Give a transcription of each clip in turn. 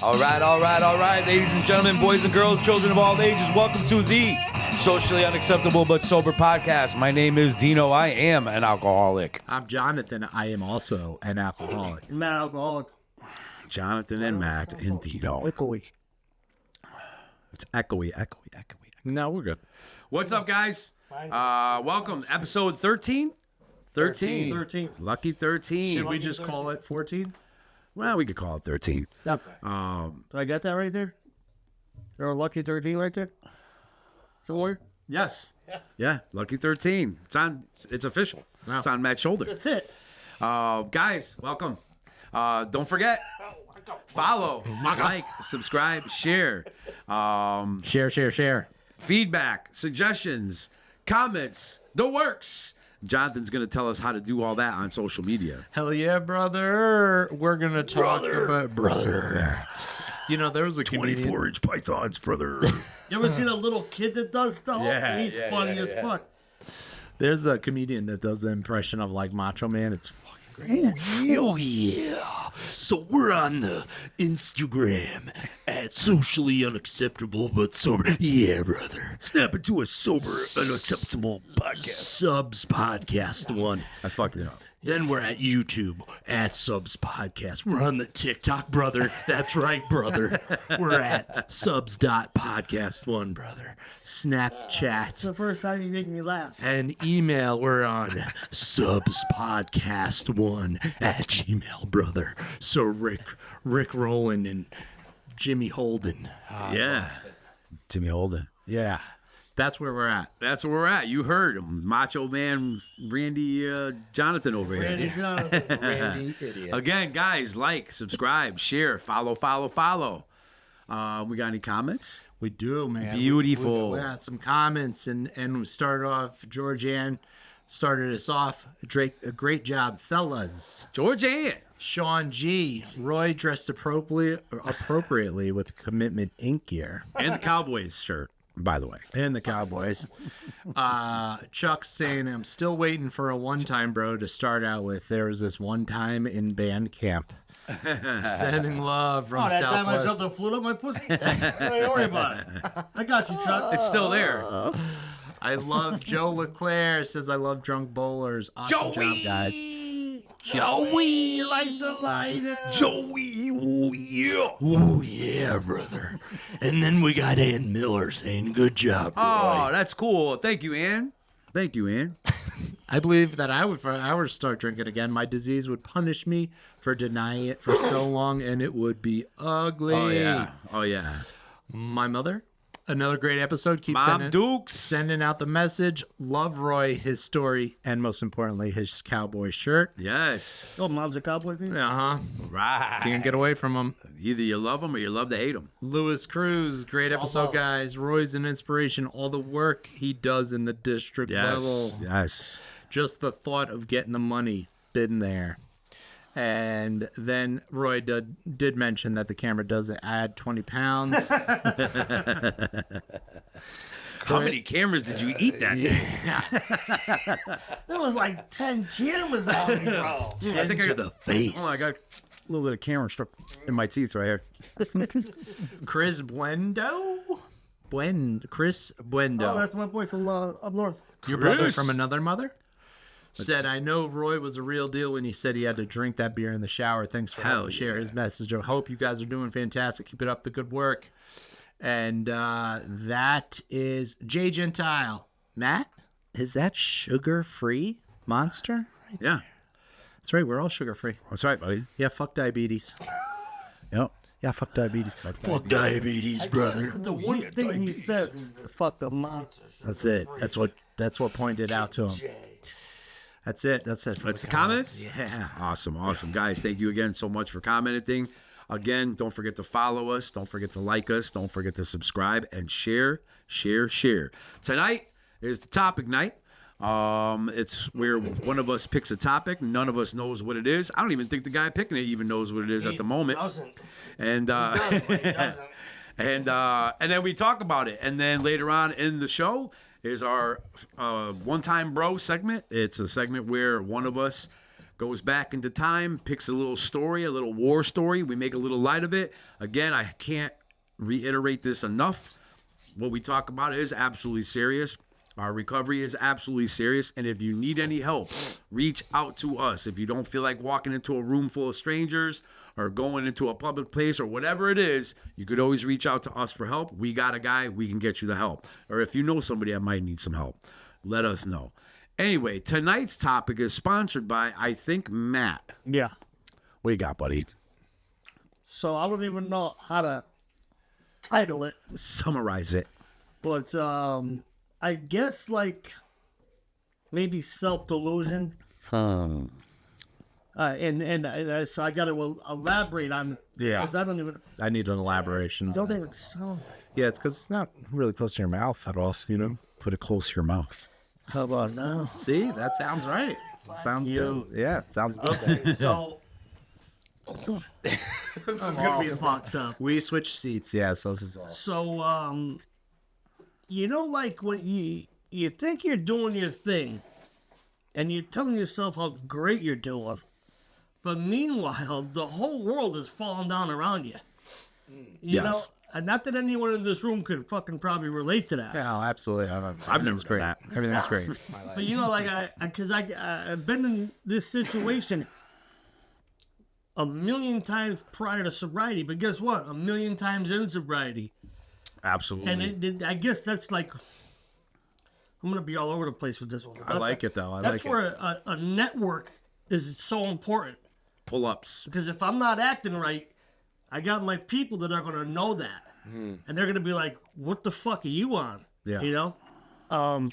All right, ladies and gentlemen, boys and girls, children of all ages, welcome to the Socially Unacceptable But Sober podcast. My name is Dino. I am an alcoholic. I'm Jonathan. I am also an alcoholic. I'm not alcoholic. Jonathan and Matt and Dino. Echoey. It's echoey. No, we're good. What's up, guys? Welcome. Episode 13? 13. Lucky 13. Should we just call it 14? Well, we could call it 13. Okay. Did I get that right there? There a lucky 13 right there? Somewhere? Yes. Yeah, Lucky 13. It's official. Wow. It's on Matt's shoulder. That's it. Guys, welcome. Don't forget, follow, like, subscribe, share. Share. Feedback, suggestions, comments, the works. Jonathan's going to tell us how to do all that on social media. Hell yeah, brother. We're going to talk about... Brother. You know, there was a comedian... 24-inch pythons, brother. You ever seen a little kid that does stuff? Yeah, He's yeah, funny yeah, as yeah. fuck. There's a comedian that does the impression of, like, Macho Man. It's fucking great. Oh yeah. So we're on the Instagram at Socially Unacceptable But Sober. Yeah, brother. Snap into a sober, unacceptable podcast. Subs Podcast 1. I fucked it up. Then we're at YouTube at Subs Podcast. We're on the TikTok, brother. That's right, brother. We're at subs.podcast1, brother. Snapchat. It's the first time you make me laugh. And email, we're on subspodcast1 at Gmail, brother. So Rick Rowland and Jimmy Holden. Yeah. Jimmy Holden. Yeah. That's where we're at. That's where we're at. You heard him. Macho Man Randy Jonathan over here. Randy Jonathan. Randy Idiot. Again, guys, like, subscribe, share, follow. We got any comments? We do, man. Beautiful. We got some comments, and we started off, Georgianne started us off. A great job, fellas. Georgianne. Sean G. Roy dressed appropriately with Commitment Inc. gear. And the Cowboys shirt, by the way. And the Cowboys. Chuck's saying, I'm still waiting for a one-time bro to start out with. There was this one time in band camp. Sending love from Oh, that time I Southwest. shoved a flute up my pussy? Don't worry about it. I got you, Chuck. It's still there. I love Joe LeClaire. Says, I love drunk bowlers. Awesome job, guys. Joey! Like the light. Joey! Oh, yeah. Oh, yeah, brother. And then we got Ann Miller saying, good job, Roy. Oh, that's cool. Thank you, Ann. I believe that if I were to start drinking again, my disease would punish me for denying it for so long, and it would be ugly. Oh, yeah. My mother, another great episode. Keep Mom Dukes. sending out the message. Love Roy, his story, and most importantly, his cowboy shirt. Yes. Oh, mom's a cowboy thing? Uh-huh. Right. Can't get away from him. Either you love them or you love to hate them. Lewis Cruz, great episode, guys. Roy's an inspiration. All the work he does in the district level. Yes. Just the thought of getting the money, been there. And then Roy did mention that the camera does add 20 pounds. How many cameras did you eat that day? There was like 10 cameras on me, bro. Dude, I think to the face. Oh, I got a little bit of camera stuck in my teeth right here. Chris Buendo? Chris Buendo. Oh, that's my boy from up north. Your brother from another mother? Said, I know Roy was a real deal when he said he had to drink that beer in the shower. Thanks for helping share his message. I hope you guys are doing fantastic. Keep it up, the good work. And that is Jay Gentile. Matt, is that sugar-free Monster? Yeah. That's right. We're all sugar-free. That's right, buddy. Yeah, fuck diabetes. Yep. Yeah, fuck diabetes. Fuck diabetes, brother. The one thing he says is fuck the monster. That's it. That's what pointed out to him. That's it. That's it. That's the comments? Yeah. Awesome. Guys, thank you again so much for commenting. Again, don't forget to follow us. Don't forget to like us. Don't forget to subscribe and share. Tonight is the topic night. It's where one of us picks a topic. None of us knows what it is. I don't even think the guy picking it even knows what it is at the moment. And and then we talk about it. And then later on in the show is our one-time bro segment. It's a segment where one of us goes back into time, picks a little story, a little war story. We make a little light of it. Again, I can't reiterate this enough. What we talk about is absolutely serious. Our recovery is absolutely serious. And if you need any help, reach out to us. If you don't feel like walking into a room full of strangers or going into a public place or whatever it is, you could always reach out to us for help. We got a guy, we can get you the help. Or if you know somebody that might need some help, let us know. Anyway, tonight's topic is sponsored by, I think, Matt. Yeah. What you got, buddy? So I don't even know how to title it, Summarize it. but I guess like maybe Self Delusion. And so I got to elaborate on. Yeah. 'cause I don't even. I need an elaboration. Don't even sound. Yeah, it's because it's not really close to your mouth at all. You know, put it close to your mouth. How about now? See, that sounds right. Sounds you. good. Yeah, sounds good. So This is I'm gonna all be fucked up. We switched seats. Yeah, so this is all. So you know, like when you think you're doing your thing, and you're telling yourself how great you're doing, but meanwhile the whole world is falling down around you. You Yes. know, and not that anyone in this room could fucking probably relate to that. Yeah, absolutely. I've never great. done that. Everything's great. But you know, like I've been in this situation a million times prior to sobriety. But guess what? A million times in sobriety, Absolutely. and I guess that's like I'm gonna be all over the place with this one. I like it though. I That's like where it. a network is so important, Pull-ups. because if I'm not acting right, I got my people that are gonna know that, and they're gonna be like, "What the fuck are you on?" Yeah. You know.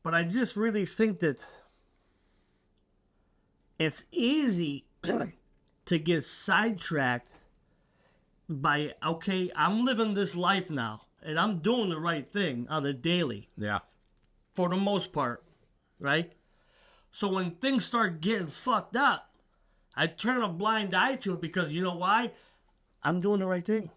But I just really think that it's easy to get sidetracked by, okay, I'm living this life now and I'm doing the right thing on the daily Yeah. for the most part, right? So when things start getting fucked up, I turn a blind eye to it, because you know why? I'm doing the right thing.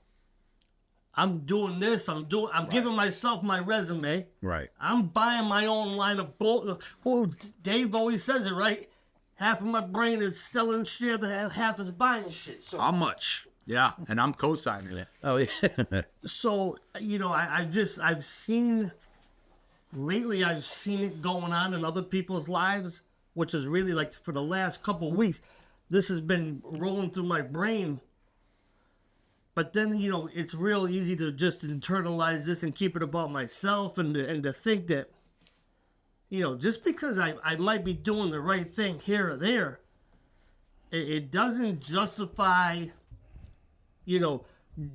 I'm doing this. I'm giving myself my resume. Right. I'm buying my own line of bull. Oh, Dave always says it, right? Half of my brain is selling shit, the half is buying shit. So, How much? Yeah, and I'm co-signing it. Oh, yeah. so you know, I've seen lately. I've seen it going on in other people's lives, which is really like for the last couple of weeks. This has been rolling through my brain. But then, you know, it's real easy to just internalize this and keep it about myself, and to think that, you know, just because I might be doing the right thing here or there, it doesn't justify, you know,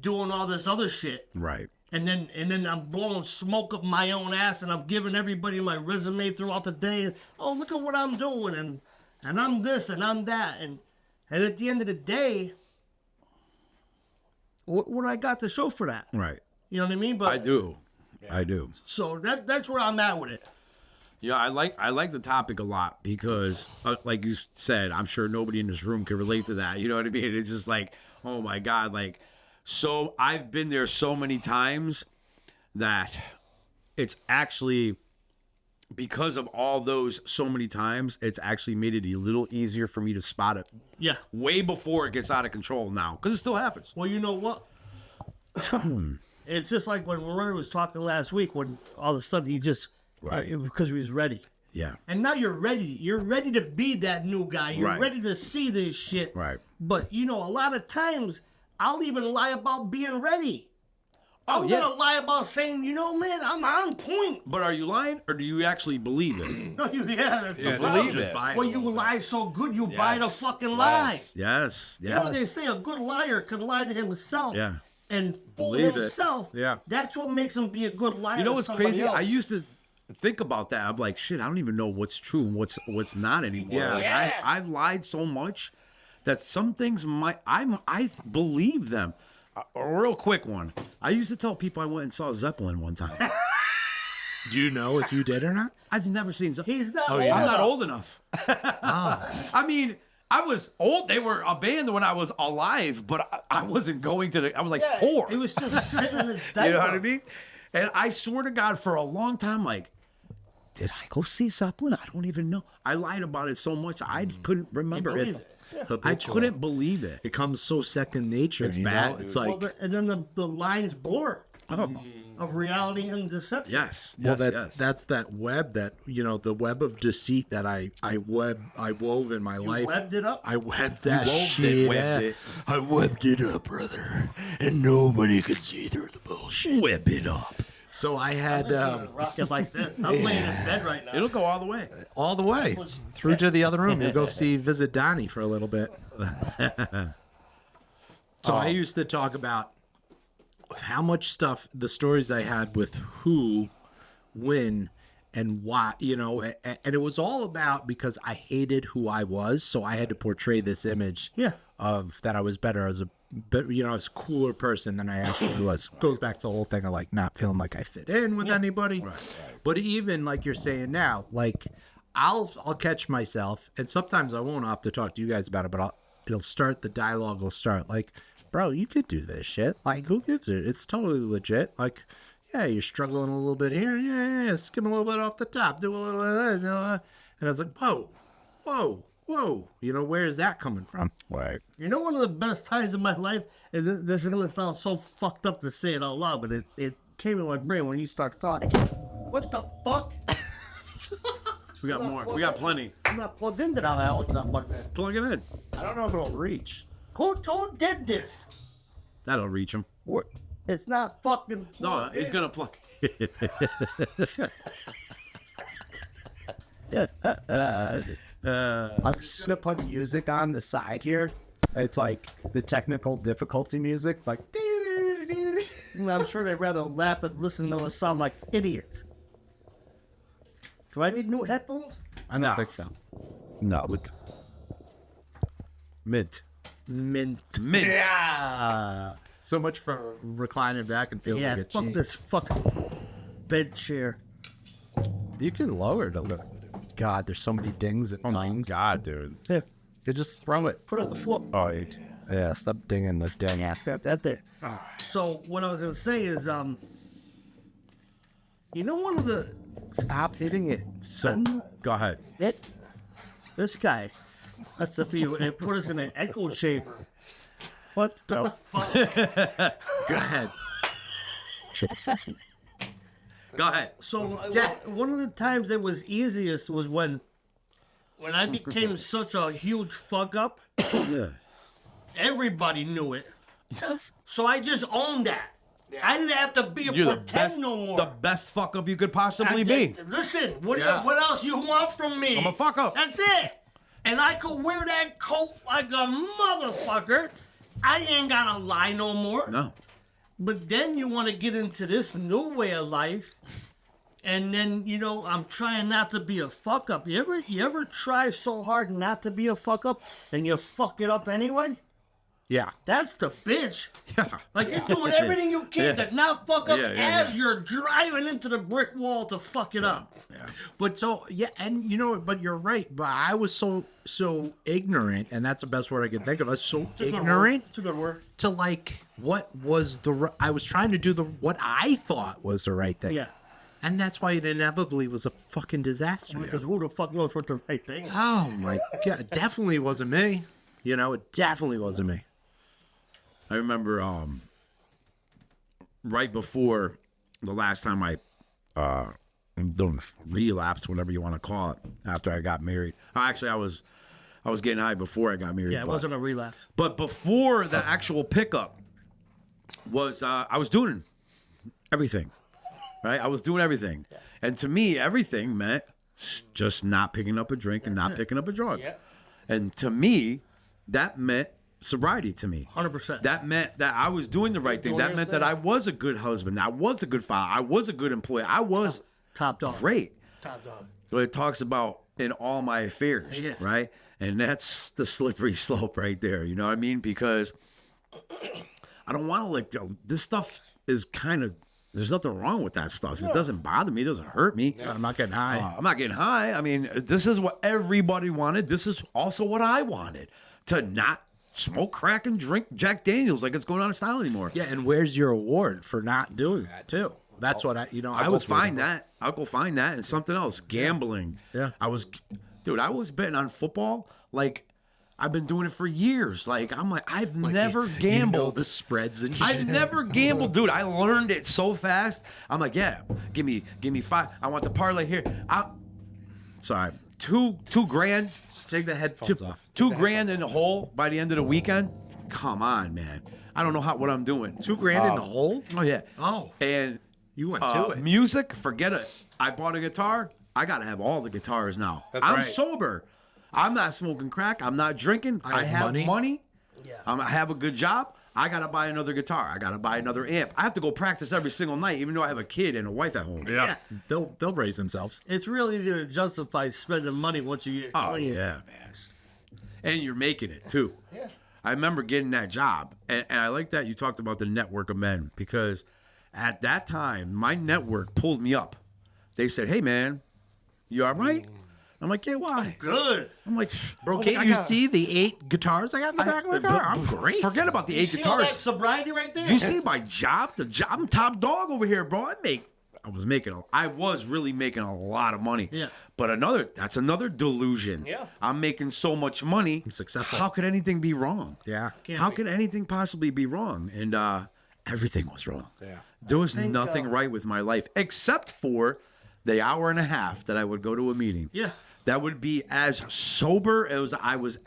doing all this other shit. Right. And then I'm blowing smoke up my own ass, and I'm giving everybody my resume throughout the day. Oh, look at what I'm doing, and I'm this and I'm that, and at the end of the day, what do I got to show for that? Right. You know what I mean? But I do. I do. So that's where I'm at with it. Yeah, I like the topic a lot because, like you said, I'm sure nobody in this room can relate to that. You know what I mean? It's just like, oh my God, like, so I've been there so many times that it's actually, because of all those so many times, it's actually made it a little easier for me to spot it Yeah. way before it gets out of control now, because it still happens. Well, you know what? It's just like when Roy was talking last week, when all of a sudden he just, because he was ready. Yeah. And now you're ready. You're ready to be that new guy. You're Right. ready to see this shit. Right. But, you know, a lot of times I'll even lie about being ready. I'm yeah. going to lie about saying, you know, man, I'm on point. But are you lying, or do you actually believe it? Yeah, that's the Yeah, problem. believe it. Well, you lie so good, you buy the fucking lie. Yes. You know what they Yes. say? A good liar can lie to himself. Yeah. And fool Believe it. himself. Yeah. That's what makes him be a good liar. You know to what's somebody crazy? else. I used to think about that. I'm like, shit, I don't even know what's true and what's not anymore. Yeah. Like, Yeah. I've lied so much that some things I believe them. A real quick one. I used to tell people I went and saw Zeppelin one time. Do you know if you did or not? I've never seen Zeppelin. He's not. I'm not enough. old enough. I mean, I was old. They were a band when I was alive, but I wasn't going to I was like 4. He was just sitting in his diaper. You know what I mean? And I swear to God, for a long time, like, did I go see Zeppelin? I don't even know. I lied about it so much I couldn't remember believed it. it. I Habitual. couldn't believe it. It comes so second nature. It's you bad, know? It's dude. like, Well, and then the lines blur of reality and deception. Yes. well, yes. that's that web that the web of deceit that I wove in my life. Webbed it up. I webbed that woved it, shit. webbed up. it. I webbed it up, brother, and nobody could see through the bullshit. Whip it up. So I had Rock it like this. I'm laying in bed right now. It'll go all the way. all the way through to the other room. You go visit Donnie for a little bit. So I used to talk about how much stuff, the stories I had with who, when, and why, and it was all about because I hated who I was, so I had to portray this image of that I was better as a cooler person than I actually was. Goes back to the whole thing of like not feeling like I fit in with anybody. Right. But even like you're saying now, like I'll catch myself, and sometimes I won't have to talk to you guys about it, but the dialogue will start like, bro, you could do this shit. Like, who gives it? It's totally legit. Like, yeah, you're struggling a little bit here. Yeah, skim a little bit off the top. Do a little of this. And I was like, whoa. Where is that coming from? Right. You know, one of the best times of my life, and this is going to sound so fucked up to say it out loud, but it came in my brain when you start talking. What the fuck? We got more. We got plenty. I'm not plugged into that house that much. Plug it in. I don't know if it'll reach. Who did this? That'll reach him. It's not fucking No, plugged he's in. going to plug. I'm just gonna put music on the side here. It's like the technical difficulty music, like. I'm sure they'd rather laugh and listen to us sound like idiots. Do I need new headphones? I don't think so. No. Mint. Mint. Yeah. So much for reclining back and feeling Yeah, like a fuck cheat. this fucking bed chair. You can lower it a little. God, there's so many dings and things. God, dude. Here, You just throw it. put it on the floor. Oh, yeah. Stop dinging the ding. Got that there. So what I was gonna say is, you know, one of the Stop hitting it. So, go ahead. this guy, that's the view, and it put us in an echo chamber. What the fuck? Go ahead. Go ahead. So one of the times that was easiest was when I became such a huge fuck up. Everybody knew it. So I just owned that. I didn't have to be a You're the pretend best, no more. the best fuck up you could possibly I be. did- Listen, what else you want from me? I'm a fuck up. That's it. And I could wear that coat like a motherfucker. I ain't gotta lie no more. No. But then you want to get into this new way of life, and then I'm trying not to be a fuck up. You ever try so hard not to be a fuck up, and you fuck it up anyway? Yeah. That's the bitch. Yeah. Like you're doing everything you can to not fuck up Yeah. as you're driving into the brick wall to fuck it up. But but you're right. But I was so ignorant, and that's the best word I can think of. I was so ignorant It's a good word. to like what was I was trying to do what I thought was the right thing. Yeah. And that's why it inevitably was a fucking disaster. Because who the fuck knows what the right thing is? Oh my god, it definitely wasn't me. It definitely wasn't me. I remember right before the last time I relapsed, whatever you want to call it, after I got married. Actually, I was getting high before I got married. Yeah, it wasn't a relapse. But before the actual pickup was, I was doing everything, right? I was doing everything. And to me, everything meant just not picking up a drink and not picking up a drug. Yeah. And to me, that meant sobriety to me. 100%. That meant that I was doing the right thing. That meant that I was a good husband. I was a good father. I was a good employee. I was Top dog. great. Top dog. But it talks about in all my affairs, Yeah. right? And that's the slippery slope right there. You know what I mean? Because I don't want to this stuff is kind of, there's nothing wrong with that stuff. It doesn't bother me. It doesn't hurt me. I'm not getting high. I'm not getting high. I mean, this is what everybody wanted. This is also what I wanted, to not smoke crack and drink Jack Daniels like it's going out of style anymore. Yeah, and where's your award for not doing that too? That's what I I'll was go find waiting that. I'll go find that and something else. Gambling. Yeah. I was betting on football. Like, I've been doing it for years. Like, I'm like, I've never for. gambled. You know the spreads and shit. I've never gambled, dude. I learned it so fast. I'm like, yeah, give me 5. I want the parlay here. Sorry, $2 grand. Just take the headphones off. $2 in the hole by the end of the weekend. Come on, man. I don't know what I'm doing. $2,000 in the hole? Oh yeah. Oh. And You went to it. music, forget it. I bought a guitar. I gotta have all the guitars now. That's I'm right. sober. I'm not smoking crack. I'm not drinking. I have money. Yeah. I have a good job. I gotta buy another guitar. I gotta buy another amp. I have to go practice every single night, even though I have a kid and a wife at home. Yeah. They'll raise themselves. It's really easy to justify spending money once you get Oh clean. yeah, man. And you're making it too. Yeah. I remember getting that job, and I like that you talked about the network of men, because at that time my network pulled me up. They said, "Hey man, you all right?" I'm like, "Yeah, why?" Good. I'm like, Bro, "Oh, can't I you got- see the 8 guitars I got in the back of the car? I'm great. Forget about the 8 See all that guitars. sobriety right there? You see my job? I'm top dog over here, bro. I was really making a lot of money. Yeah. But that's another delusion. Yeah. I'm making so much money. I'm successful. How could anything be wrong? Yeah. How could anything possibly be wrong? And everything was wrong. Yeah. There was nothing right with my life except for the hour and a half that I would go to a meeting. Yeah. That would be as sober as I would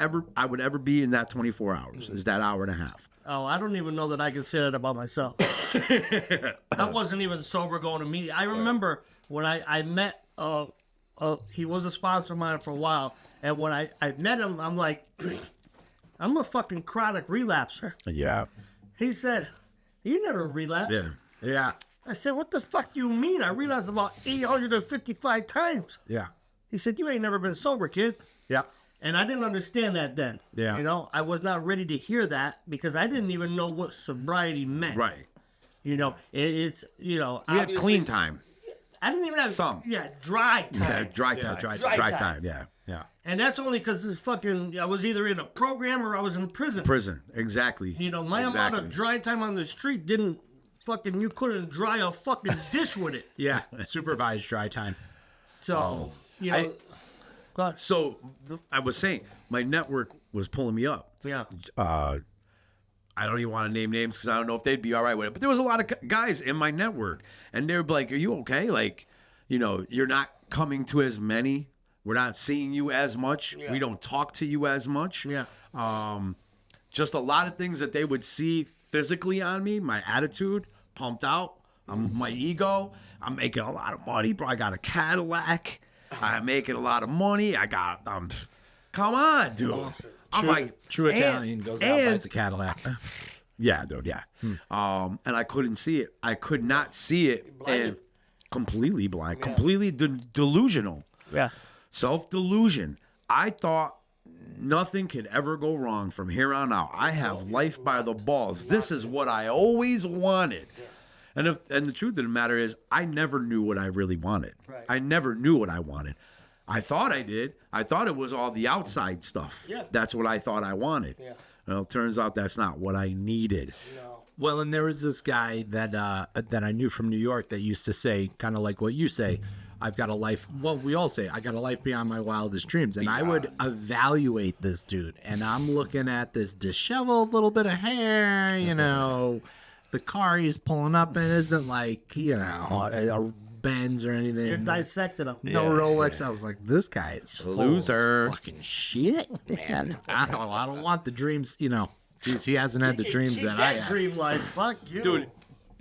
ever be in that 24 hours. Is that hour and a half? Oh, I don't even know that I can say that about myself. I wasn't even sober going to meeting. I remember when I met, he was a sponsor of mine for a while. And when I met him, I'm like, I'm a fucking chronic relapser. Yeah. He said, you never relapsed. Yeah. Yeah. I said, what the fuck you mean? I relapsed about 855 times. Yeah. He said, you ain't never been sober, kid. Yeah. And I didn't understand that then. Yeah. You know, I was not ready to hear that because I didn't even know what sobriety meant. Right. You know, it's, you know, We had obviously- clean time. I didn't even have Some. Yeah, dry time. Yeah, dry time. Dry Dry time. time. Yeah. Yeah. And that's only because it's fucking, I was either in a program or I was in prison. Prison. Exactly. You know, my amount of dry time on the street didn't fucking, you couldn't dry a fucking dish with it. Yeah. Supervised dry time. So, you know, God, So I was saying, my network was pulling me up. yeah. I don't even want to name names because I don't know if they'd be all right with it. But there was a lot of guys in my network, and they were like, "Are you okay? Like, you know, you're not coming to as many. We're not seeing you as much. We don't talk to you as much. Yeah. Just a lot of things that they would see physically on me. My attitude, pumped out. My ego. I'm making a lot of money, bro. I got a Cadillac. I'm making a lot of money. I got come on, dude. I'm like True Italian goes out and buys a Cadillac. Yeah, dude. Yeah. And I couldn't see it. I could not see it. And completely blind, completely delusional. Yeah. Self delusion. I thought nothing could ever go wrong from here on out. I have life by the balls. This is what I always wanted. And the truth of the matter is, I never knew what I really wanted. Right. I never knew what I wanted. I thought I did. I thought it was all the outside stuff. Yeah. That's what I thought I wanted. Yeah. Well, it turns out that's not what I needed. Well, and there was this guy that I knew from New York that used to say, kind of like what you say, I've got a life. Well, we all say, I got a life beyond my wildest dreams. And I would evaluate this dude. And I'm looking at this disheveled little bit of hair, you know, the car he's pulling up in isn't like, you know, a Benz or anything. You dissected him. No Rolex. I was like, this guy is full of Loser. fucking shit, man. I don't want the dreams, you know. He hasn't had the dreams Keep that I that had. dream life. Fuck you. Dude,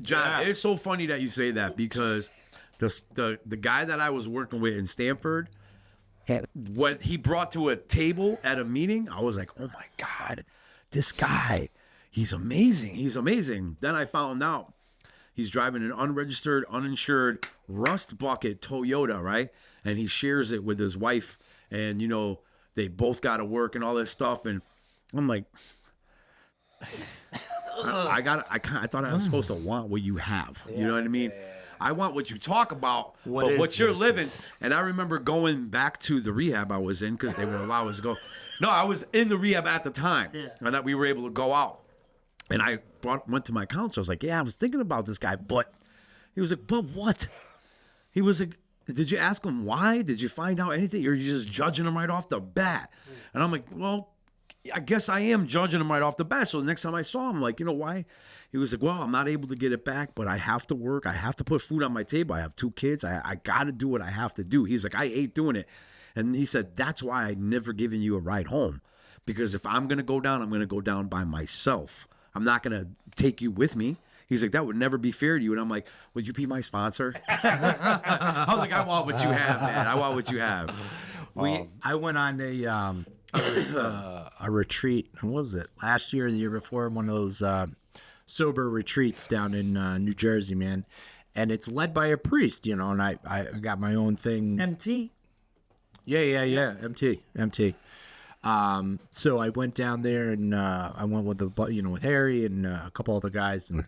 John, it's so funny that you say that because the guy that I was working with in Stanford, what he brought to a table at a meeting, I was like, oh my God, this guy, he's amazing. He's amazing. Then I found out he's driving an unregistered, uninsured rust bucket Toyota, right? And he shares it with his wife, and you know, they both got to work and all this stuff. And I'm like, I thought I was supposed to want what you have. You know what I mean? I want what you talk about, but what you're living. And I remember going back to the rehab I was in because they would allow us to go. No, I was in the rehab at the time, and that we were able to go out. And I went to my counselor. I was like, yeah, I was thinking about this guy, but He was like, but what? He was like, did you ask him why? Did you find out anything? Or are you just judging him right off the bat? And I'm like, well, I guess I am judging him right off the bat. So the next time I saw him, like, you know why? He was like, well, I'm not able to get it back, but I have to work. I have to put food on my table. I have 2 kids. I got to do what I have to do. He's like, I hate doing it. And he said, that's why I never given you a ride home. Because if I'm going to go down, I'm going to go down by myself. I'm not going to take you with me. He's like, that would never be fair to you. And I'm like, would you be my sponsor? I was like, I want what you have, man. I want what you have. I went on a retreat. What was it? Last year and the year before, one of those sober retreats down in New Jersey, man. And it's led by a priest, you know. And I got my own thing. MT. Yeah. MT. So I went down there and I went with with Harry and a couple other guys, and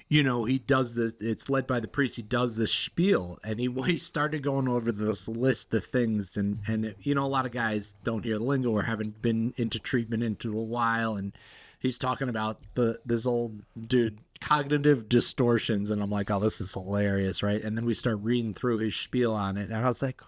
you know, he does this. It's led by the priest. He does this spiel, and he started going over this list of things, and you know, a lot of guys don't hear the lingo or haven't been into treatment into a while, and he's talking about this old dude cognitive distortions, and I'm like, oh, this is hilarious, right? And then we start reading through his spiel on it, and I was like,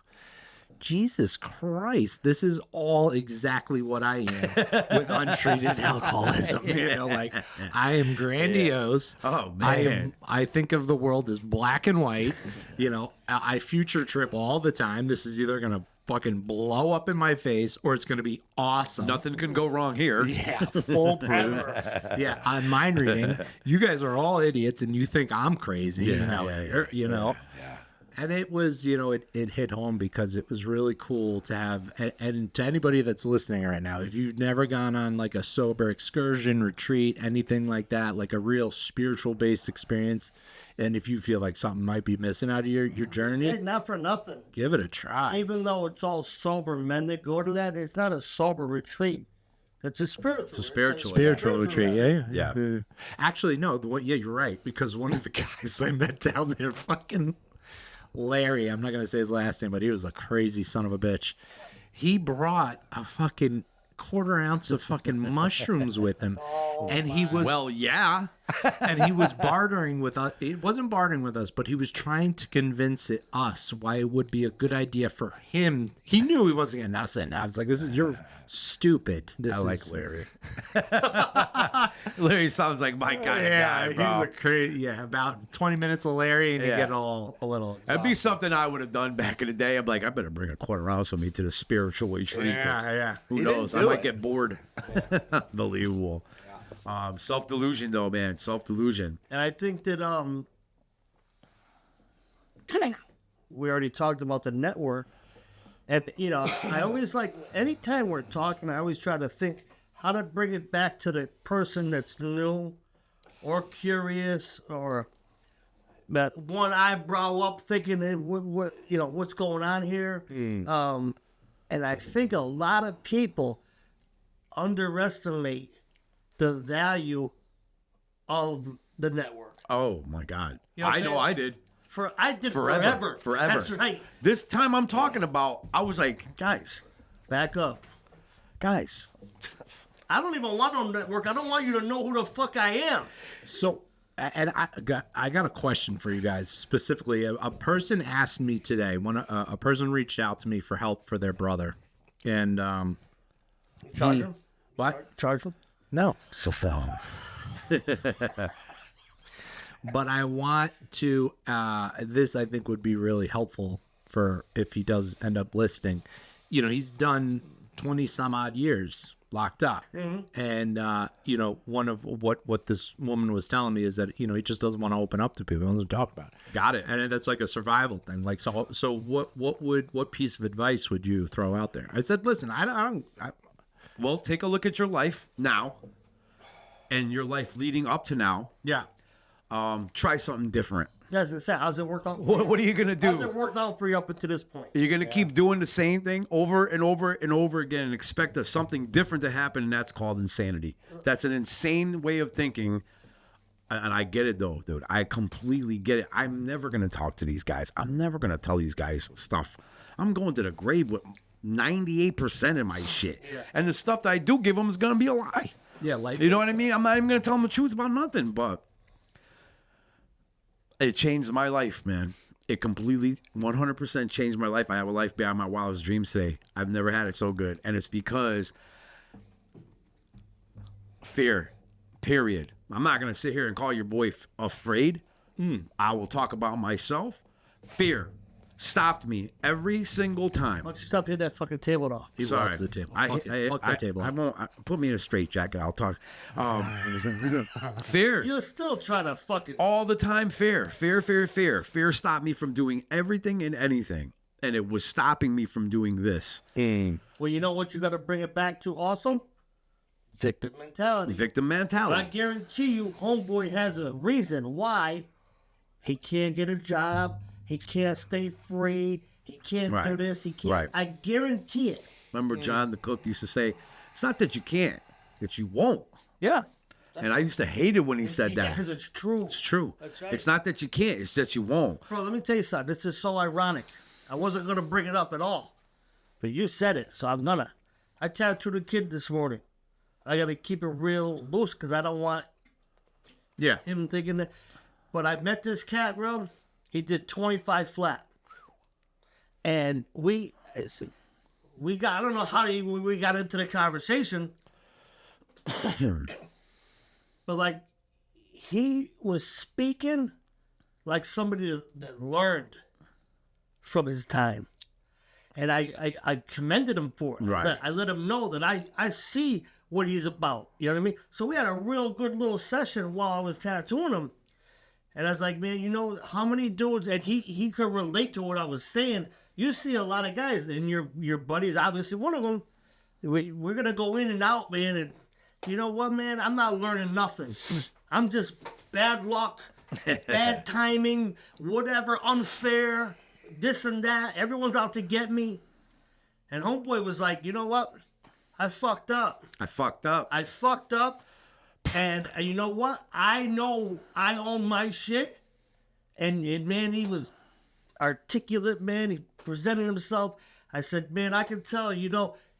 Jesus Christ, this is all exactly what I am with untreated alcoholism. You know, like, I am grandiose. Yeah. Oh, man. I think of the world as black and white. You know, I future trip all the time. This is either going to fucking blow up in my face or it's going to be awesome. Nothing can go wrong here. Yeah, foolproof. Yeah, on mind reading, you guys are all idiots and you think I'm crazy. You know. And it was, you know, it hit home because it was really cool to have, and to anybody that's listening right now, if you've never gone on like a sober excursion, retreat, anything like that, like a real spiritual based experience, and if you feel like something might be missing out of your journey, It's not for nothing. give it a try. Even though it's all sober men that go to that, it's not a sober retreat. It's a spiritual. It's a spiritual. Spiritual retreat, Yeah. Actually, no, you're right, because one of the guys I met down there, fucking Larry, I'm not going to say his last name, but he was a crazy son of a bitch. He brought a fucking 1/4 ounce of fucking mushrooms with him. And he was, Well, yeah. and he was bartering with us. It wasn't bartering with us, but he was trying to convince us why it would be a good idea for him. He knew he wasn't getting nothing. I was like, you're stupid. I like Larry. Larry sounds like my kind of guy, he's bro. a crazy, about 20 minutes of Larry and you get a little That'd be something I would have done back in the day. I'm like, I better bring a 1/4 ounce with me to the spiritual retreat. Yeah. Who He knows? didn't I do might it. get bored. Unbelievable. Self delusion, though, man. Self delusion. And I think that we already talked about the network. And you know, I always like, anytime we're talking, I always try to think how to bring it back to the person that's new or curious or that one eyebrow up thinking what you know, what's going on here. And I think a lot of people underestimate the value of the network. Oh, my God. You know, I know I did. I did Forever. That's right. This time I'm talking about, I was like, guys. Back up. I don't even want no network. I don't want you to know who the fuck I am. So, and I got a question for you guys specifically. A person asked me today. A person reached out to me for help for their brother, and Charge him? what? Charge him? No. So but I want to. This I think would be really helpful for if he does end up listening. You know, he's done 20 some odd years locked up, and you know, one of what this woman was telling me is that, you know, he just doesn't want to open up to people. He wants to talk about it. Got it. And that's like a survival thing. Like, so what piece of advice would you throw out there? I said, listen, I don't. Well, take a look at your life now and your life leading up to now. Yeah. Try something different. Yes, it said. How's it worked out? What are you going to How's do? it worked out for you up to this point? You're going to keep doing the same thing over and over and over again and expect something different to happen, and that's called insanity. That's an insane way of thinking, and I get it, though, dude. I completely get it. I'm never going to talk to these guys. I'm never going to tell these guys stuff. I'm going to the grave with 98% of my shit. And the stuff that I do give them is going to be a lie. Yeah, like, You know what I mean? I'm not even going to tell them the truth about nothing, but It changed my life, man. It completely 100% changed my life. I have a life beyond my wildest dreams today. I've never had it so good. And it's because fear, period. I'm not going to sit here and call your boy afraid. I will talk about myself. Fear stopped me every single time. Why don't you stop hitting that fucking table though? He loves the table. Fuck that table. I won't put me in a straight jacket. I'll talk. Fear. You're still trying to fucking. All the time, fear. Fear stopped me from doing everything and anything. And it was stopping me from doing this. Well, you know what you got to bring it back to also? Victim mentality. Victim But I mentality. guarantee you, homeboy has a reason why he can't get a job. He can't stay free. He can't do Right. this. He can't. Right. I guarantee it. Remember John the cook used to say, it's not that you can't, that you won't. Yeah. And I used to hate it when he said that. Because it's true. It's true. That's right. It's not that you can't, it's that you won't. Bro, let me tell you something. This is so ironic. I wasn't going to bring it up at all. But you said it, so I'm gonna. I tattooed a kid this morning. I got to keep it real loose because I don't want Yeah. him thinking that. But I met this cat, bro. He did 25 flat. And we got, I don't know how we got into the conversation. But like, he was speaking like somebody that learned from his time. And I commended him for it. Right. I let him know that I see what he's about. You know what I mean? So we had a real good little session while I was tattooing him. And I was like, man, you know how many dudes, and he could relate to what I was saying. You see a lot of guys, and your buddies, obviously one of them, we're going to go in and out, man. And you know what, man? I'm not learning nothing. I'm just bad luck, bad timing, whatever, unfair, this and that. Everyone's out to get me. And homeboy was like, you know what? I fucked up. I fucked up. And you know what? I know I own my shit. And man, he was articulate, man. He presented himself. I said, man, I can tell,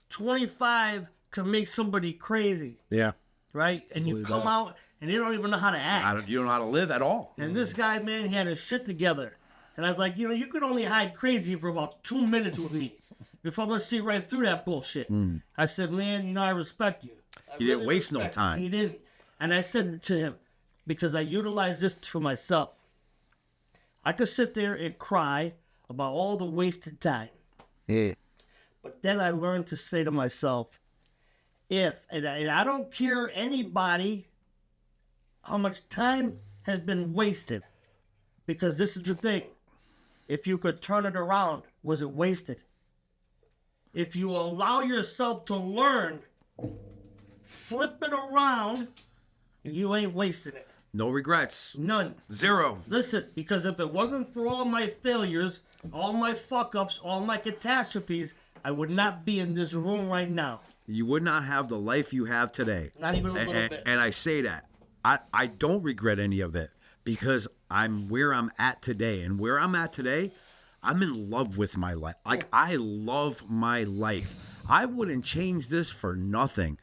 25 can make somebody crazy, Yeah. right? And you come out and you don't even know how to act. You don't know how to live at all. And this guy, man, he had his shit together. And I was like, you could only hide crazy for about 2 minutes with me before I'm going to see right through that bullshit. I said, man, I respect you. You didn't waste no time. He didn't. And I said to him, because I utilize this for myself. I could sit there and cry about all the wasted time. Yeah. But then I learned to say to myself, and I don't care anybody how much time has been wasted. Because this is the thing. If you could turn it around, was it wasted? If you allow yourself to learn, flip it around, you ain't wasting it. No regrets. None. Zero. Listen, because if it wasn't for all my failures, all my fuck-ups, all my catastrophes, I would not be in this room right now. You would not have the life you have today. Not even a little and, bit. And I say that. I don't regret any of it because I'm where I'm at today. And where I'm at today, I'm in love with my life. Like, I love my life. I wouldn't change this for nothing.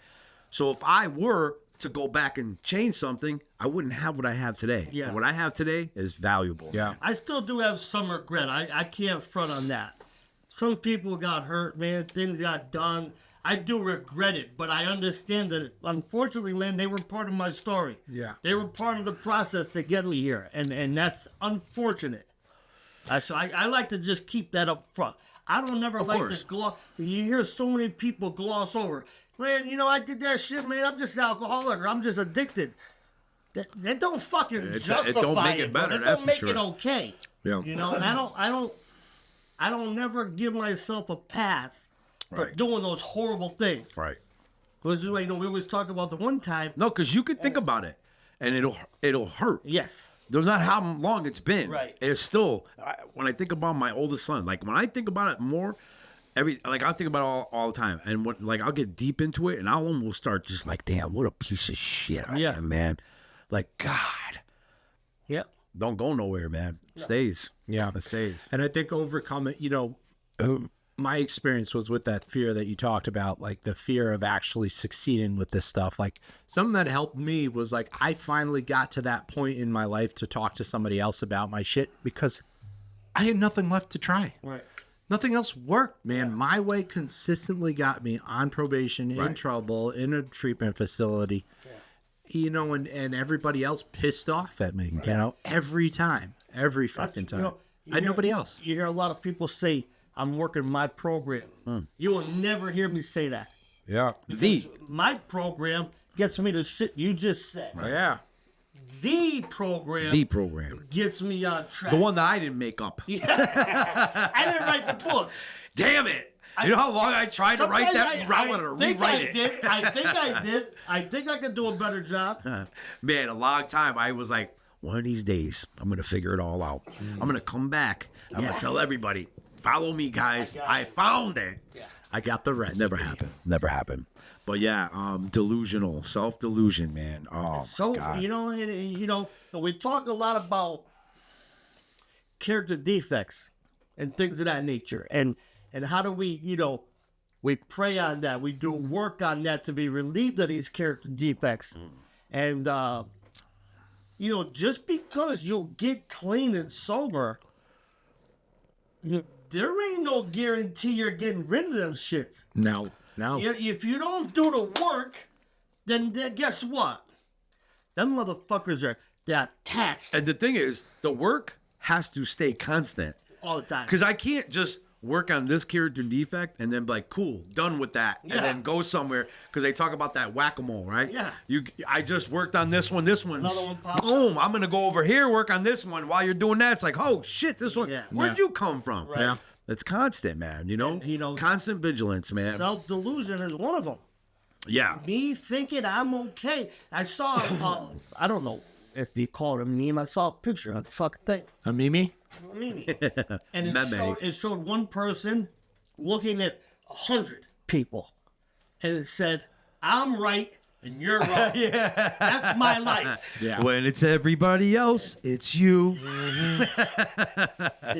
So if I were to go back and change something, I wouldn't have what I have today. Yeah. And what I have today is valuable. Yeah. I still do have some regret. I can't front on that. Some people got hurt, man. Things got done. I do regret it, but I understand that, unfortunately, man, they were part of my story. Yeah. They were part of the process to get me here, and that's unfortunate. So I like to just keep that up front. I don't never like course. to gloss. You hear so many people gloss over. Man, I did that shit, man. I'm just an alcoholic, or I'm just addicted. That don't fucking justify it don't make it bro. better, That that's don't for make it sure. okay. Yeah. And I don't never give myself a pass for Right. doing those horrible things. Right. Because we always talk about the one time. No, because you could think about it, and it'll hurt. Yes. There's not how long it's been. Right. It's still, when I think about my oldest son, like when I think about it more, I think about it all the time. And I'll get deep into it and I'll almost start just like, damn, what a piece of shit I am, man. Like, God, Yep. don't go nowhere, man. Stays. Yeah. It stays. And I think overcoming, my experience was with that fear that you talked about, like the fear of actually succeeding with this stuff. Like something that helped me was like I finally got to that point in my life to talk to somebody else about my shit because I had nothing left to try. Right. Nothing else worked, man. My way consistently got me on probation, in trouble, in a treatment facility. You know, and everybody else pissed off at me, you know, every time, every fucking time. I had nobody else. You hear a lot of people say, I'm working my program. You will never hear me say that. Yeah. My program gets me the shit you just said. Yeah. The program gets me on track. The one that I didn't make up. I didn't write the book. Damn it. You know how long I tried to write that? I wanted to rewrite it. I think I did. I think I could do a better job. Man, a long time I was like, one of these days, I'm going to figure it all out. I'm going to come back. I'm going to tell everybody, follow me, guys. I found it. I got the rest. Never happened. Never happened. But yeah, delusional, self-delusion, man. Oh, So, God. you know, we talk a lot about character defects and things of that nature. And how do we, we pray on that. We do work on that to be relieved of these character defects. And, just because you'll get clean and sober, there ain't no guarantee you're getting rid of them shits. No. If you don't do the work, then guess what? Them motherfuckers they're attached And the thing is, the work has to stay constant. all the time. Because I can't just work on this character defect and then be like, cool, done with that. And then go somewhere. Because they talk about that whack-a-mole, right? Yeah. I just worked on this one. This one's, Another one pops boom, I'm going to go over here, work on this one. While you're doing that, it's like, oh, shit, this one. Yeah. Where'd you come from? Right. Yeah. It's constant, man. Constant vigilance, man. Self-delusion is one of them. Yeah. Me thinking I'm okay. I saw, I don't know if they call it a meme. I saw a picture of the fucking thing. A Mimi? Meme. And Meme. it showed one person looking at 100 people. And it said, I'm right and you're wrong. That's my life. Yeah. When it's everybody else, it's you. Is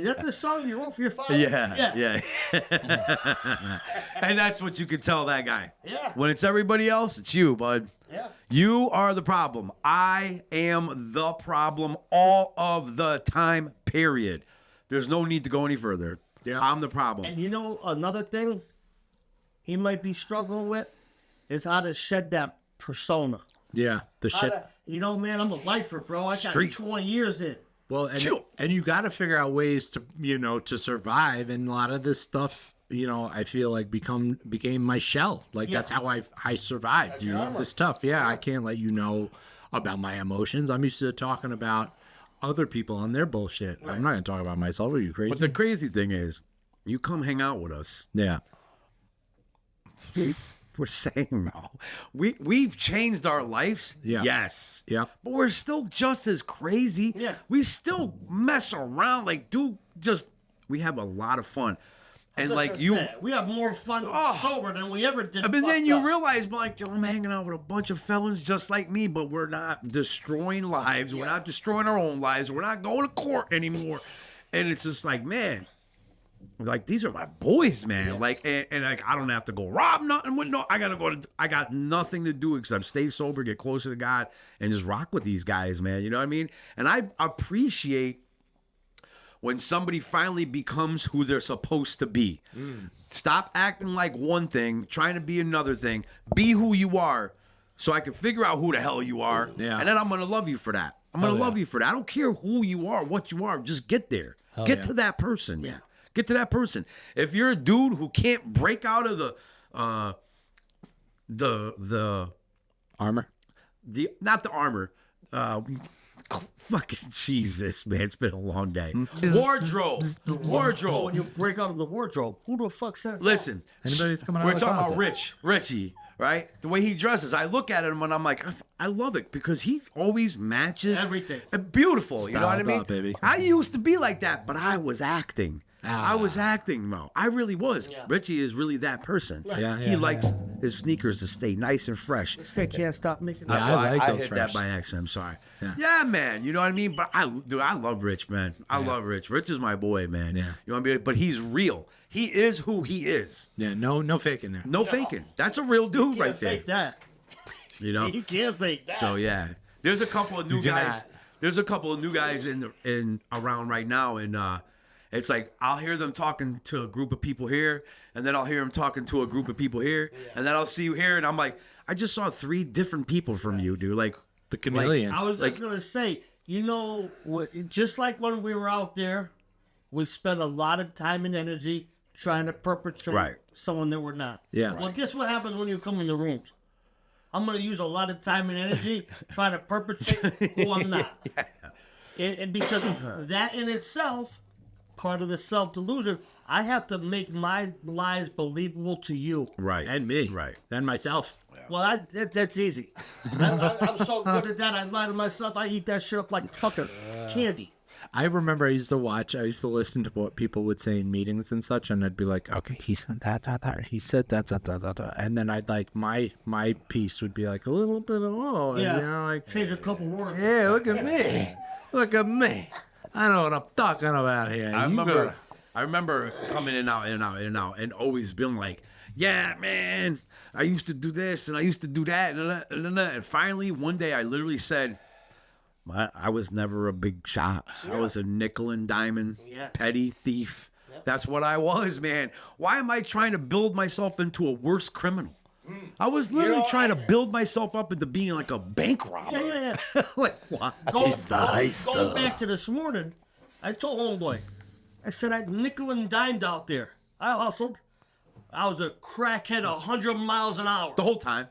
that the song you wrote for your father? Yeah. And that's what you could tell that guy. Yeah. When it's everybody else, it's you, bud. Yeah. You are the problem. I am the problem all of the time, period. There's no need to go any further. Yeah. I'm the problem. And another thing he might be struggling with is how to shed that persona. Yeah. The shit. Man, I'm a lifer, bro. I got Street. 20 years in. Well, Chill. and you got to figure out ways to survive. And a lot of this stuff, I feel like became my shell. Like that's how I survived. This stuff. Yeah, I can't let you know about my emotions. I'm used to talking about other people and their bullshit. Right. I'm not gonna talk about myself. Are you crazy? But the crazy thing is, you come hang out with us. Yeah. We're saying no. We've changed our lives. Yeah. Yes. Yeah. But we're still just as crazy. Yeah. We still mess around. Like, we have a lot of fun. And like we have more fun sober than we ever did. but then you fucked up. realize, like, I'm hanging out with a bunch of felons just like me, but we're not destroying lives. We're not destroying our own lives. We're not going to court anymore. And it's just like, man, like, these are my boys, man. Yes. Like, and like, I don't have to go rob nothing with I got nothing to do except stay sober, get closer to God, and just rock with these guys, man. You know what I mean? And I appreciate when somebody finally becomes who they're supposed to be. Stop acting like one thing, trying to be another thing. Be who you are so I can figure out who the hell you are. Yeah. And then I'm going to love you for that. I'm going to love you for that. I don't care who you are, what you are. Just get there. Get to that person. Yeah. Get to that person. If you're a dude who can't break out of the Armor? Not the armor. Fucking Jesus, man. It's been a long day. Wardrobe. When you break out of the wardrobe, who the fuck says that? Listen, Anybody's coming out we're of the talking about closet. Richie, right? The way he dresses, I look at him and I'm like, I love it because he always matches Everything. Beautiful, you know what I Styled mean? up, baby. I used to be like that, but I was acting. I was acting, Mo. I really was. Yeah. Richie is really that person. Yeah, He yeah, likes his sneakers to stay nice and fresh. This guy can't stop making Yeah, that. I like those hit fresh. that by accident. I'm sorry. Yeah. Yeah, man. You know what I mean? But I love Rich, man. I love Rich. Rich is my boy, man. Yeah. You know what I mean? But he's real. He is who he is. Yeah, no faking there. No faking. That's a real dude Can't right there. fake that. You know. You can't fake that. So yeah, there's a couple of new You're gonna- guys. There's a couple of new guys in around right now, and it's like I'll hear them talking to a group of people here, and then I'll hear them talking to a group of people here, and then I'll see you here, and I'm like, I just saw 3 different people from you, dude. Like The chameleon. I was just gonna say, you know, just like when we were out there, we spent a lot of time and energy trying to perpetrate Right. someone that we're not. Yeah. Well, guess what happens when you come in the rooms? I'm gonna use a lot of time and energy trying to perpetrate who I'm not. And because that in itself, part of the self delusion, I have to make my lies believable to you. right and me. right. And myself. Well, that's easy. I'm so good at that. I lie to myself. I eat that shit up like fucking candy. I remember I used to listen to what people would say in meetings and such, and I'd be like, okay, he said that. He said that. And then I'd like, my piece would be like a little bit of, Yeah. you know, like, Change a couple words. yeah, look at me. Look at me. I know what I'm talking about here. I remember coming in and out, and always being like, yeah, man, I used to do this and I used to do that, and finally one day I literally said, I was never a big shot. I was a nickel and diamond petty thief. That's what I was, man. Why am I trying to build myself into a worse criminal? I was literally trying to build myself up into being like a bank robber. Yeah. Like, what? Going back to this morning, I told homeboy, I said I nickel and dimed out there. I hustled. I was a crackhead 100 miles an hour. The whole time.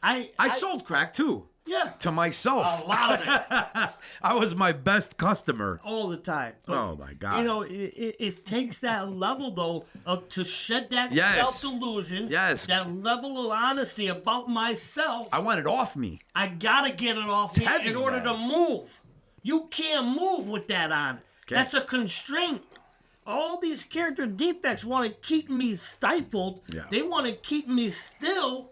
I sold crack too. Yeah. To myself. A lot of it. I was my best customer. All the time. But, Oh my God. You know, it takes that level, though, to shed that Yes. self-delusion. Yes. That level of honesty about myself. I want it off me. I got to get it off me heavy, in order man. to move. You can't move with that on. Okay. That's a constraint. All these character defects want to keep me stifled. Yeah. They want to keep me still,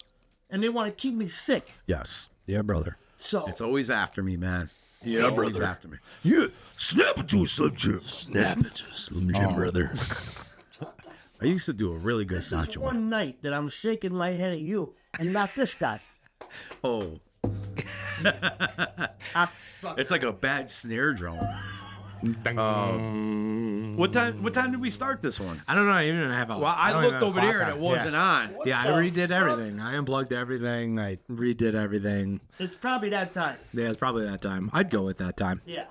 and they want to keep me sick. Yes. Yeah, brother. So It's always after me, man. Yeah, It's always brother. after me. Yeah. Snap it to a Slim Jim. Snap it to a Slim Jim, brother. I used to do a really good this is Sancho. one night that I'm shaking my head at you and not this guy. Oh, Cocksucker. it's like a bad snare drum. What time did we start this one? I don't know. I even have a. Well, I don't looked even have over a there clock and it on. wasn't on. Yeah, I redid everything. I unplugged everything. I redid everything. It's probably that time. Yeah, it's probably that time. I'd go with that time. Yeah.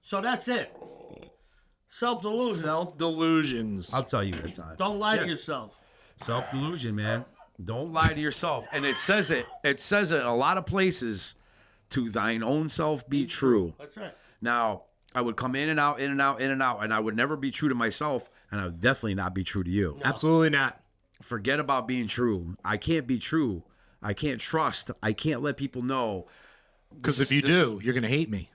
So that's it. Self-delusion. Self-delusions. I'll tell you that time. Don't lie Yeah. to yourself. Self-delusion, man. Don't lie to yourself. And it says it in a lot of places, to thine own self be true. That's right. Now, I would come in and out, and I would never be true to myself, and I would definitely not be true to you. Absolutely not. Forget about being true. I can't be true. I can't trust. I can't let people know. Because if you do, you're going to hate me.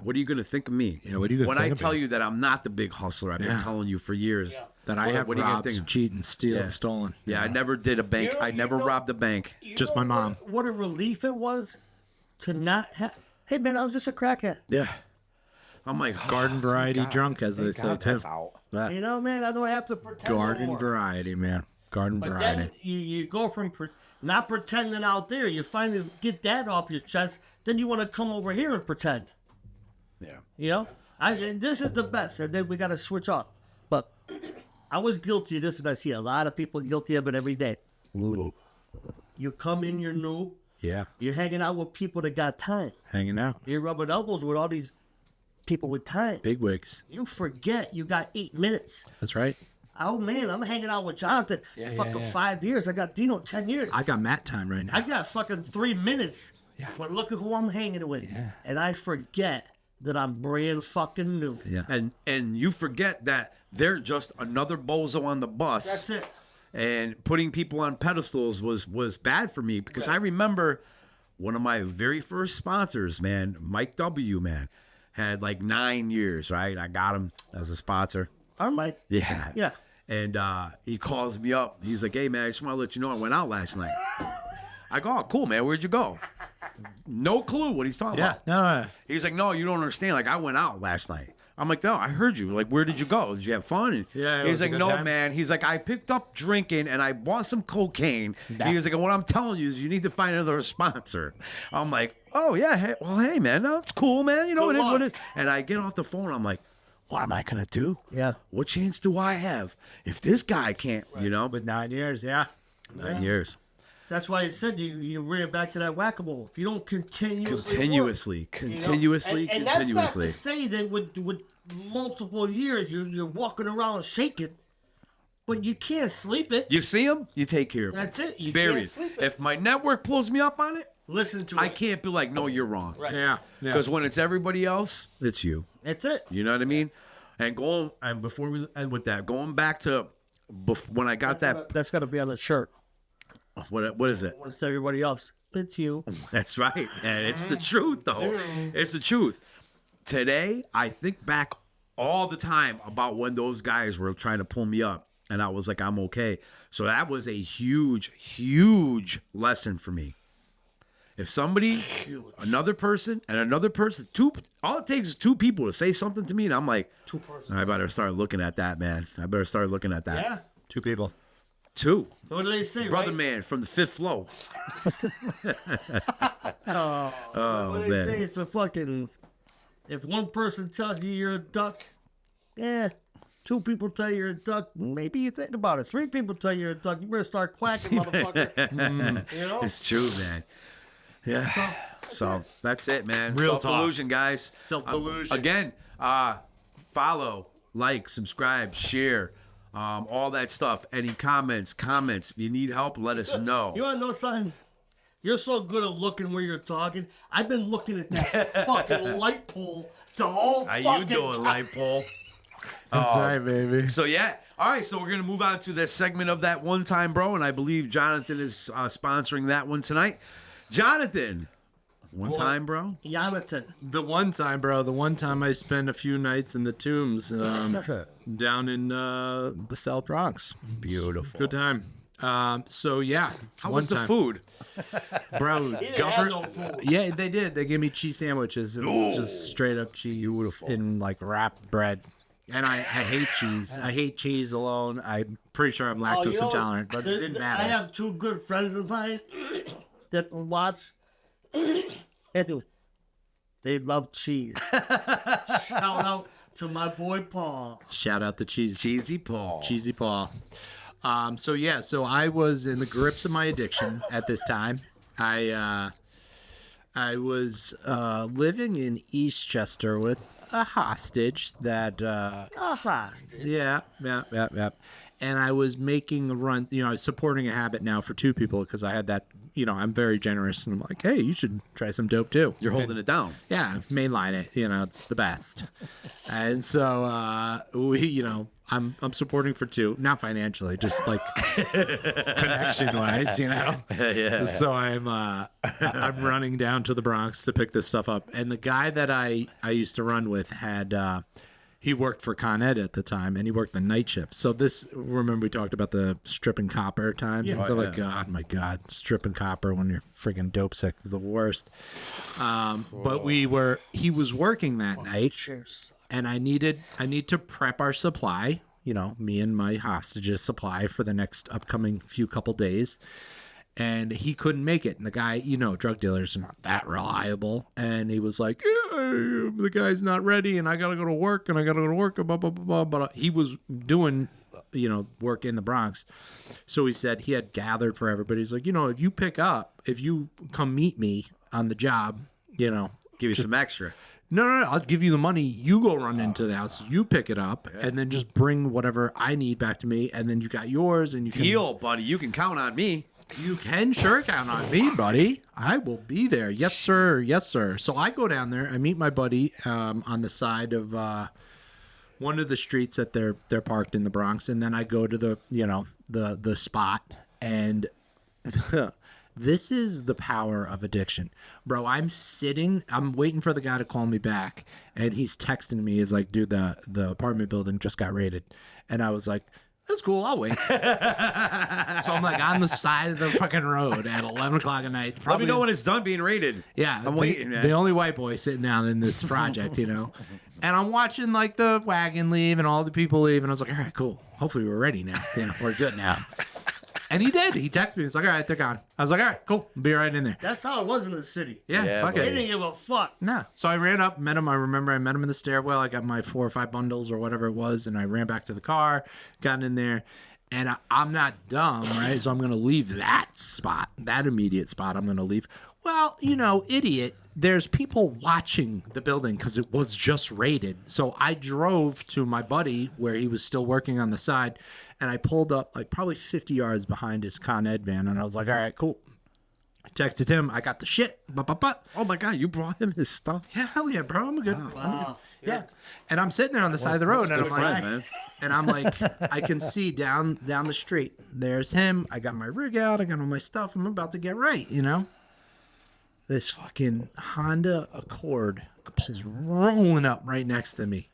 What are you going to think of me? Yeah, what are you gonna when think I of tell me? you that I'm not the big hustler I've been Yeah. telling you for years. That I have what are you gonna robbed, think? cheated, stolen. Yeah, I never did a bank. You know- I never you know- robbed a bank. Just my mom. What a relief it was to not have. Hey, man, I was just a crackhead. Yeah. I'm like, Garden variety drunk, as they say, too. That You know, man, I don't have to pretend no garden more. variety, man. Garden But variety. then you go from not pretending out there. You finally get that off your chest. Then you want to come over here and pretend. yeah. You know, and this is the best. And then we got to switch off. But I was guilty of this, and I see a lot of people guilty of it every day. You come in, you're new. Yeah, You're hanging out with people that got time. hanging out. You're rubbing elbows with all these people with time. Big wigs. You forget you got 8 minutes. That's right. Oh man, I'm hanging out with Jonathan. Fucking 5 years. I got Dino 10 years. I got Matt time right now. I got fucking 3 minutes. Yeah. But look at who I'm hanging with. Yeah. And I forget that I'm brand fucking new. Yeah. And you forget that they're just another bozo on the bus. That's it. And putting people on pedestals was bad for me, because I remember one of my very first sponsors, man, Mike W, man, had like 9 years, right? I got him as a sponsor. I'm like, Yeah. yeah. And he calls me up. He's like, hey, man, I just want to let you know I went out last night. I go, oh, cool, man. Where'd you go? No clue what he's talking about. No. He's like, no, you don't understand. Like, I went out last night. I'm like, no, I heard you. Like, where did you go? Did you have fun? And Yeah, it he's was a like, good no, time. man. He's like, I picked up drinking and I bought some cocaine. He was like, and what I'm telling you is you need to find another sponsor. I'm like, oh, yeah. Hey, well, hey, man. No, it's cool, man. You know, Good it is what it luck. is. And I get off the phone. I'm like, what am I going to do? Yeah. What chance do I have if this guy can't, you know? But 9 years, yeah. 9 years. That's why I said you bring it back to that whack-a-mole. If you don't continuously Continuously. work, you know? Continuously. and that's not to say that with multiple years you're walking around shaking, but you can't sleep it. You see him, you take care of him. That's it. You Bury can't it. sleep it. If my network pulls me up on it, Listen to I it. can't be like, no, you're wrong. Right. Yeah. Because when it's everybody else, it's you. That's it. You know what I mean? And before we end with that, going back to when I got that, That's got to be on the shirt. what is it? It's everybody else. It's you. That's right. And it's the truth, though. It's the truth. Today, I think back all the time about when those guys were trying to pull me up, and I was like, I'm okay. So that was a huge, huge lesson for me. If somebody, another person, and another person, all it takes is two people to say something to me, and I'm like, I better start looking at that, man. I better start looking at that. Yeah. 2 people. Two. What do they say, Brother right? man from the fifth floor. What do they man. say? It's a fucking. If one person tells you you're a duck, yeah. 2 people tell you you're a duck. Maybe you think about it. 3 people tell you you're a duck. You better start quacking, motherfucker. You know. It's true, man. Yeah. So that's it, man. Real Self-delusion, guys. Self-delusion. Again, follow, like, subscribe, share, all that stuff. Any comments. If you need help, let us know. You want to know something? You're so good at looking where you're talking. I've been looking at that fucking light pole the whole How fucking you doing, time. light pole? That's right, baby. So yeah, all right. So we're gonna move on to this segment of that one time, bro, and I believe Jonathan is sponsoring that one tonight. Jonathan, one time, bro. Jonathan. The one time, bro. The one time I spent a few nights in the tombs down in the South Bronx. Beautiful. Good time. So yeah, How one was the time. food? Bro? He didn't have no food. Yeah, they did. They gave me cheese sandwiches. It was just straight up cheese in like wrapped bread. And I hate cheese. I hate cheese alone. I'm pretty sure I'm Oh, lactose you know, intolerant, but it the- didn't I matter. have 2 good friends of mine that watch. And they love cheese. Shout out to my boy Paul. Shout out to cheese. Cheesy Paul. Cheesy Paul. So I was in the grips of my addiction at this time. I was living in Eastchester with a hostage that yeah. And I was making a run, I was supporting a habit now for 2 people because I had that, I'm very generous and I'm like, hey, you should try some dope too. You're holding it down. Yeah, mainline it. It's the best. And so we, I'm supporting for 2, not financially, just like connection wise, Yeah. So I'm running down to the Bronx to pick this stuff up, and the guy that I used to run with had. He worked for Con Ed at the time, and he worked the night shift. So remember we talked about the stripping copper times? Yeah. So God, my God, stripping copper when you're freaking dope sick is the worst. But he was working that night, and I need to prep our supply, me and my hostages supply for the next upcoming few couple days. And he couldn't make it. And the guy, drug dealers are not that reliable. And he was like, yeah, the guy's not ready and I got to go to work and I got to go to work. Blah, blah, blah, blah. But he was doing, work in the Bronx. So he said he had gathered for everybody. He's like, if you come meet me on the job, Give you some extra. no, I'll give you the money. You go run into the house, you pick it up, and then just bring whatever I need back to me. And then you got yours and you can. Deal, buddy. You can count on me. You can sure count on me, buddy. I will be there. Yes, sir. Yes, sir. So I go down there. I meet my buddy on the side of one of the streets that they're parked in the Bronx, and then I go to the spot, and this is the power of addiction, bro. I'm waiting for the guy to call me back, and he's texting me. He's like, dude, the apartment building just got raided, and I was like, that's cool. I'll wait. So I'm like on the side of the fucking road at 11 o'clock at night. Let me know when it's done being rated. Yeah, I'm waiting, man. The only white boy sitting down in this project, you know. And I'm watching like the wagon leave and all the people leave, and I was like, all right, cool. Hopefully we're ready now. You know, we're good now. And he did. He texted me. He's like, all right, they're gone. I was like, all right, cool. I'll be right in there. That's how it was in the city. Yeah, fuck They it. didn't give a fuck. No. So I ran up, met him. I remember I met him in the stairwell. I got my 4 or 5 bundles or whatever it was, and I ran back to the car, got in there, and I'm not dumb, right? So I'm going to leave that spot, that immediate spot I'm going to leave. Well, you know, idiot, there's people watching the building because it was just raided. So I drove to my buddy where he was still working on the side, and I pulled up like probably 50 yards behind his Con Ed van, and I was like, all right, cool. I texted him, I got the shit. Oh my God, you brought him his stuff? Yeah, hell yeah, bro. I'm good. Wow. Yeah. And I'm sitting there on the side of the road, and I'm like, man. and I'm like, I can see down the street. There's him. I got my rig out. I got all my stuff. I'm about to get right, you know? This fucking Honda Accord is rolling up right next to me.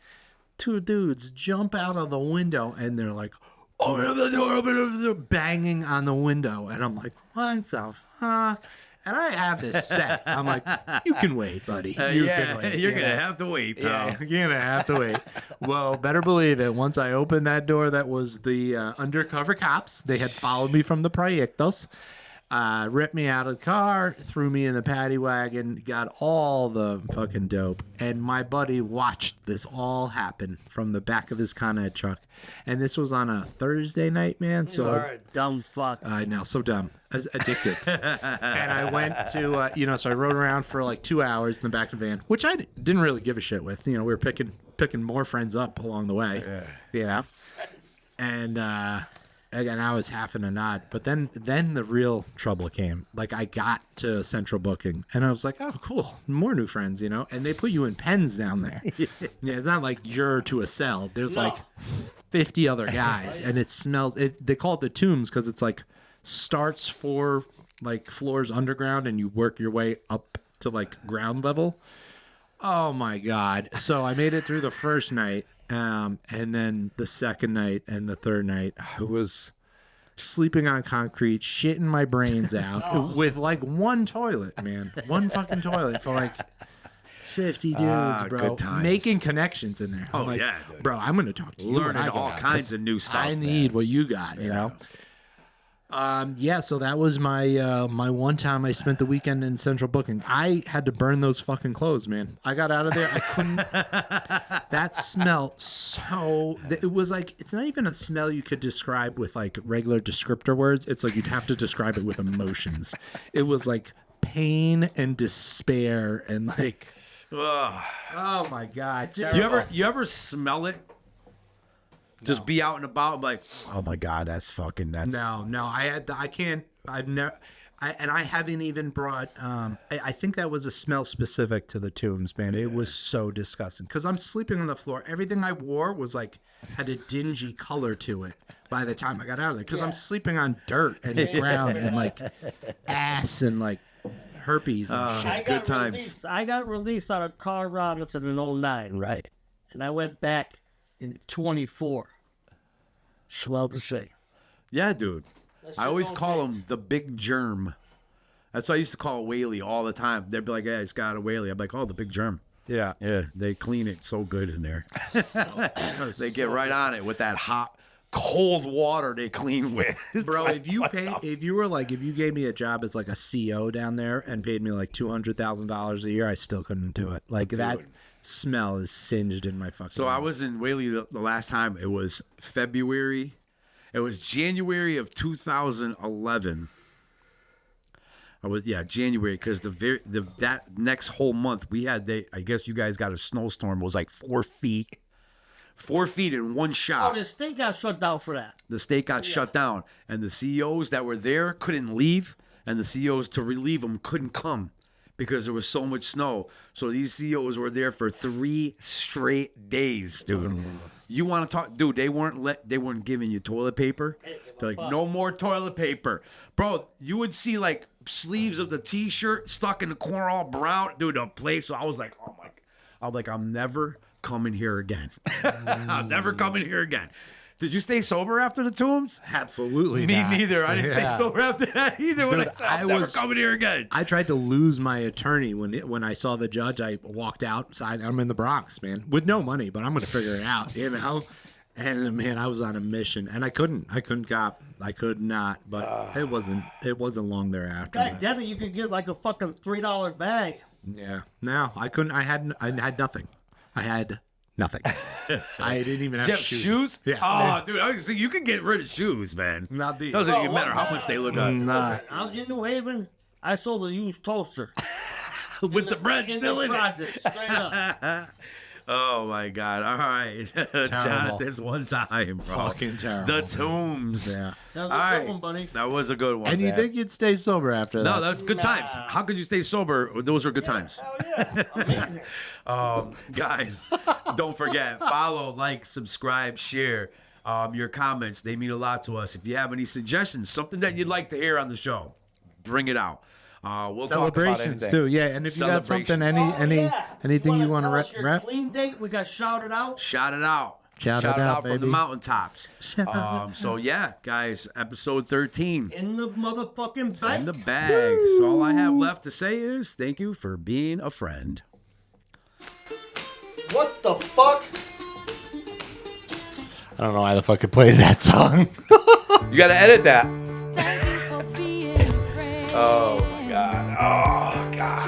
2 dudes jump out of the window, and they're like, open up the door, open up the door, banging on the window. And I'm like, what the fuck? And I have this set. I'm like, you can wait, buddy. You can wait. You're You going to know? have to wait, pal. Yeah, you're gonna have to wait. Well, better believe it. Once I opened that door, that was the undercover cops. They had followed me from the Proyectos, ripped me out of the car, threw me in the paddy wagon, got all the fucking dope. And my buddy watched this all happen from the back of his Con Ed truck. And this was on a Thursday night, man. So You are a dumb fuck. I know, so dumb, as addicted. And I went to, so I rode around for like 2 hours in the back of the van, which I didn't really give a shit with. You know, we were picking more friends up along the way. Yeah. You know, and again, I was half in a nod. But then the real trouble came. Like I got to central booking, and I was like, oh, cool, more new friends, you know. And they put you in pens down there. Yeah, it's not like you're to a cell. There's like 50 other guys, and it smells. They call it the tombs because it's like starts 4 like floors underground, and you work your way up to like ground level. Oh my God! So I made it through the first night, and then the second night and the third night, I was sleeping on concrete, shitting my brains out with like one toilet, man, one fucking toilet for like 50 dudes, bro. good times. Making connections in there. I'm Oh, like, yeah, dude. bro, I'm gonna talk to you. Learning when I get all out, kinds 'cause of new stuff. I need what you got, you know. Yeah, so that was my my one time I spent the weekend in central booking. I had to burn those fucking clothes, man. I got out of there. I couldn't. That smell so. It was like, it's not even a smell you could describe with like regular descriptor words. It's like you'd have to describe it with emotions. It was like pain and despair and like, oh my God. You ever smell it? Just be out and about, and be like, oh my God, that's. No, I've never, I haven't even brought, I think that was a smell specific to the tombs, man. It was so disgusting because I'm sleeping on the floor. Everything I wore was like, had a dingy color to it by the time I got out of there because I'm sleeping on dirt and ground and like ass and like herpes and shit. Good times. I got released on a car Robinson in 09, right? And I went back in 24. Swell to say. Yeah, dude. I always call him the big germ. That's what I used to call Whaley all the time. They'd be like, "Hey, it's got a Whaley." I'm like, "Oh, the big germ." Yeah. Yeah, they clean it so good in there. They get right on it with that hot, cold water they clean with. It's Bro, like, if you gave me a job as like a CO down there and paid me like $200,000 a year, I still couldn't do it. Like that smell is singed in my fucking. So I was in Whaley the last time. It was February. It was January of 2011. January, because that next whole month we had. I guess you guys got a snowstorm. It was like 4 feet. 4 feet in one Oh, shot. the state got shut down for that. The state got shut down, and the CEOs that were there couldn't leave, and the CEOs to relieve them couldn't come because there was so much snow. So these CEOs were there for 3 straight days, dude. You want to talk, dude? They weren't giving you toilet paper. They're like, no more toilet paper, bro. You would see like sleeves of the T-shirt stuck in the corner, all brown, dude. The place. So I was like, I'm never coming here again. I'm never coming here again. Did you stay sober after the tombs? Absolutely Me not. neither. I didn't stay Yeah. sober after that either. When Dude, I said, I'm never coming here again. I tried to lose my attorney when I saw the judge. I walked outside. I'm in the Bronx, man, with no money, but I'm gonna figure it out, you know. And man, I was on a mission, and I couldn't cop. I could not. But it wasn't long thereafter. Back then, you could get like a fucking $3 bag. Yeah. No, I couldn't. I had nothing. I had nothing. I didn't even have Jeff, shoes. shoes? Yeah. Oh, dude, I see you can get rid of shoes, man. Not these. Doesn't even Oh, matter how what? much they look good. Not. I was in New Haven. I sold a used toaster. With the bread in still the in it. project, straight up. Oh my God! All right, Jonathan's one time, bro. Fucking terrible. The tombs. Yeah. That was All a right, good one, buddy. that was a good one. And you man. think you'd stay sober after that? No, that's good times. How could you stay sober? Those were good times. Hell yeah. Amazing. Guys, don't forget, follow, like, subscribe, share. Your comments, they mean a lot to us. If you have any suggestions, something that you'd like to hear on the show, bring it out. We'll talk about Celebrations anything. too. Yeah, and if you got something, Celebrations. anything you want to tell us your rep? clean date? We got shouted out. Shout it out. Shout it out, from the baby. mountaintops. So yeah, guys, episode 13 In the motherfucking bank. in the bag. So all I have left to say is thank you for being a friend. What the fuck? I don't know why the fuck I played that song. You got to edit that. Thank you for being a friend. Oh my God. Oh God.